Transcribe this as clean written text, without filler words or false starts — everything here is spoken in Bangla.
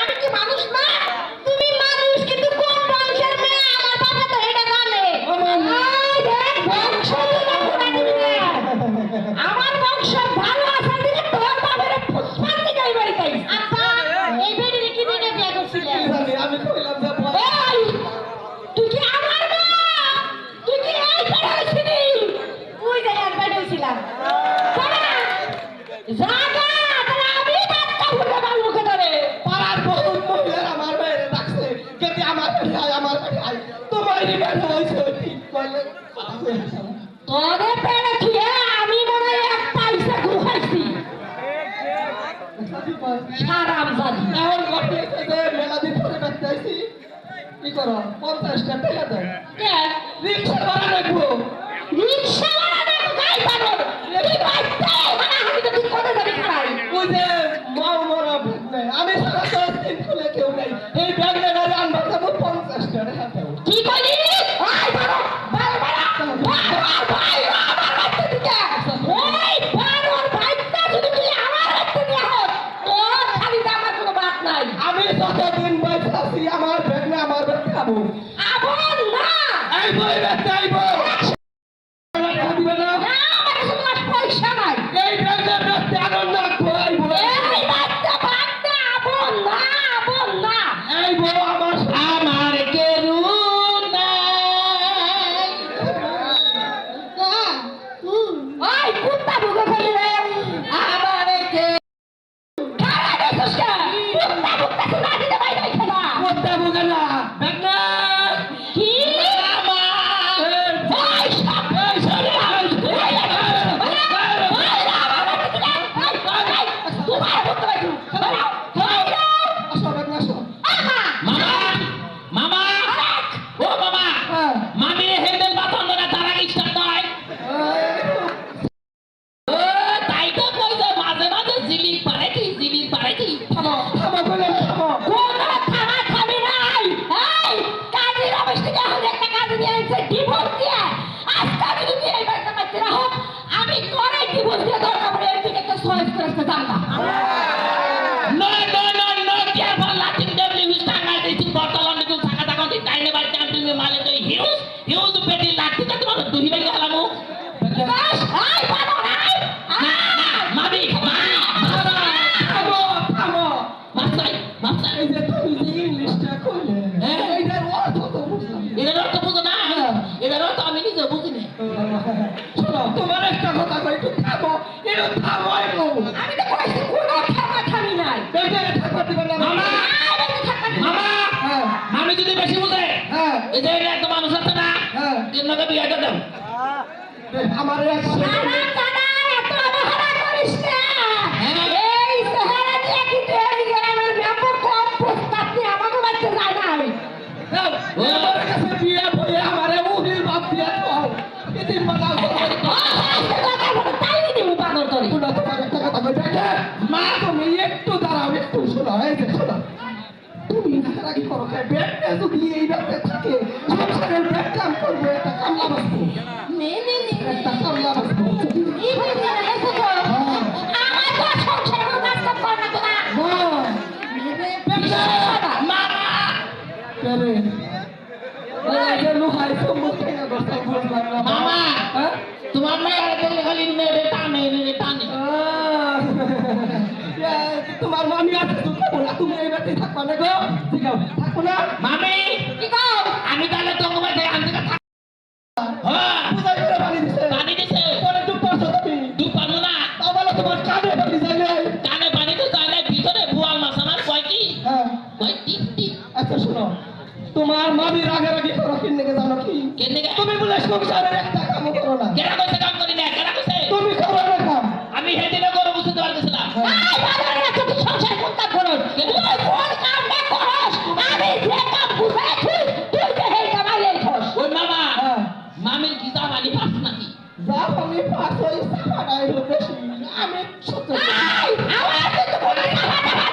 আমি কি মানুষ না? তুমি মানুষ, কিন্তু কোন বংশের মেয়ে আমার বাবা তো এটা জানে। এই দেখ বংশ আমার বংশ ভালো আছে দিকে তোর বাবার পুষ্পান্তি গাই বাড়ি তাই। আব্বা এই বেড়ি কি দিনে বিয়ে করছিলে? আমি কইলাম যে এই তুই কি আমার মা? তুই কি এই বেড়া হইছিলি? তুই যাই আর বেড়া হইছিলাম জানা জাগা তাহলে আমি বাচ্চা ভুলে বাল মুখে ধরে পাড়ার বহু মহিলা আমার বাইরে ডাকছে যদি আমার বাড়ি আয় আমার বাড়ি আয় তোমার বেটা হয়েছে ঠিক করলে তোরে পেড়ে থুয়ে আমি মনে হয় এক পয়সা ঘুমাইছি সারাম জানি এখন ঘটে যে মেলা দিন পরে দেখতে আইছি কি করো 50 টাকা দেয় রিক্সা ভাড়া রাখবো রিক্সা ভাড়া দেবো গাই পাগল তুই বাচ্চা মানে আমি তো তুই কোথায় যাবি খাই ওই যে মাও মরা ভূত নেই আমি সারা 10 দিন খুলে কেউ নেই এই ব্যাগ গাড়ি আনবার যাবো 50 টাকা দেবো কি কইলি আই বাবা বাবা ভাই আমার বাচ্চা দিকে ওই বানর বাচ্চা যদি তুই আমার বাচ্চা দিয়ে হোক তোর খালি আমার কোনো বাত নাই আমি যতদিন বাইরে আছি আমার ব্যাগ না আমার ব্যাগ খাবো আপন না এই বই বেচতে আইবো দিবে না না আমার কাছে তোমার পয়সা নাই এই ব্যাগ বেচতে আনন্দ আইবো এই বাচ্চা বাচ্চা আপন না এই বউ আমার কেরু নাই ওই কুত্তা ভুগে ফেলি রে আমার কে খারা দেখছিস কে কুত্তা ভুগতেছে না দিতে পাই নাই খেলা কোনটা বুঝে না ব্যাগ না কি আমার ওই সব এই সরি তোমার ভুগতে পাইছো আসো ব্যাগ আসো মামা মামা ও মামা হ্যাঁ মামি হেন্ডেল বাতন না তারা স্টার্ট নয় ও তাই তো কই যে মাঝে মাঝে জিলিং পারে কি থামো থামো বলে থামো কোন থামা থামি নাই এই কাজের অফিস থেকে এখন একটা কাজ নিয়ে এসে ডিভোর্স দিয়ে আজকে আমি যদি এই বাড়িতে মাইতে না হোক আমি করে ডিভোর্স দিয়ে দরকার পড়ে এর দিকে একটা সয়েস করে আসতে জানলাম নো কেয়ারফুল লাটিং ডব্লিউ হুইচ টাঙ্গাই দিছি বর্তমান নিকু থাকা থাকা দি টাইনে বাই টাইম তুমি মালে তো হিউজ পেটি লাঠি তা তোমার দুহি বাই গেলামু বাস আই বানো নাই মামি থামো থামো মাছাই এই যে তুমি যে ইংলিশটা কইলে হ্যাঁ। এইটার অর্থ তো বুঝলাম না। এদের অর্থ বুঝো না এদের অর্থ আমি নিজে বুঝি না শোনো তোমার একটা কথা কই একটু থামো একটু থামো একটু আমি তো কইছি কোন থামা থামি নাই এইটা থাকবা দিবে না মামা মামা হ্যাঁ মামি যদি বেশি বুঝে হ্যাঁ এই যে একটা মানুষ আছে না হ্যাঁ কিন্নকে বিয়ে করে দাও আমার এক জানা জানা এত অবহেলা করিস না এই চেহারা দিয়ে কিন্তু এই গ্রামের মেম্বার কম প্রস্তাব দিয়ে আমাকে বাচ্চা যায় না আমি আমার কাছে বিয়ে বইয়ে আমারে উহিল বাপ দিয়ে দাও এটি বানাও তাই দিব পাগল করে শোনো তোমার একটা কথা কই দেখে মা তুমি একটু দাঁড়াও একটু শোনো এই যে শোনো তুমি নাকি করো কে বেটে যদি এই ব্যাপারে থাকে সংসারের ব্যাট কাম করবে একটা কামলা বসবো নে একটা কামলা বসবো এই ভাই না এসো তো আমার তো সংসার কাজ করে না তো না মামা কেরে এই যে লুহাই সম্মুখ থেকে বসে বললাম না মামা হ্যাঁ তোমার মেয়ের দিলে খালি নেড়ে টানে তোমার মামি আছে তুমি এই ব্যাটে থাকবা না গো ঠিক আছে থাকো না মামি কি গো আমি তাহলে তোমার থেকে আনতে থাক হ্যাঁ পূজা করে বাড়ি দিছে পানি দিছে পরে তো পারছো তুমি তুই পারো না তাহলে তোমার কানে বাড়ি যায় না কানে পানি তো যায় না ভিতরে বুয়াল মাছ আমার কয় কি হ্যাঁ কয় টিপ টিপ আচ্ছা শোনো তোমার মামির আগে আগে করো কিনে জানো কি কেনে তুমি বলে সংসারের একটা কাম করো না কেনা কইছে কাম করি না কেনা কইছে তুমি করো না কাম আমি হেদিনে করে বুঝতে পারতেছিলাম এই বাবা না তুমি সংসার কোনটা করো তুই কোন কাম না করস আমি যে কাম বুঝাইছি তুই যে এই কামাইলে খস ওই মামা হ্যাঁ মামির কি জামানি পাস নাকি যা আমি পাস হই সাফা নাই বেশি আমি সত্য এই আমার তো কোনো কাম না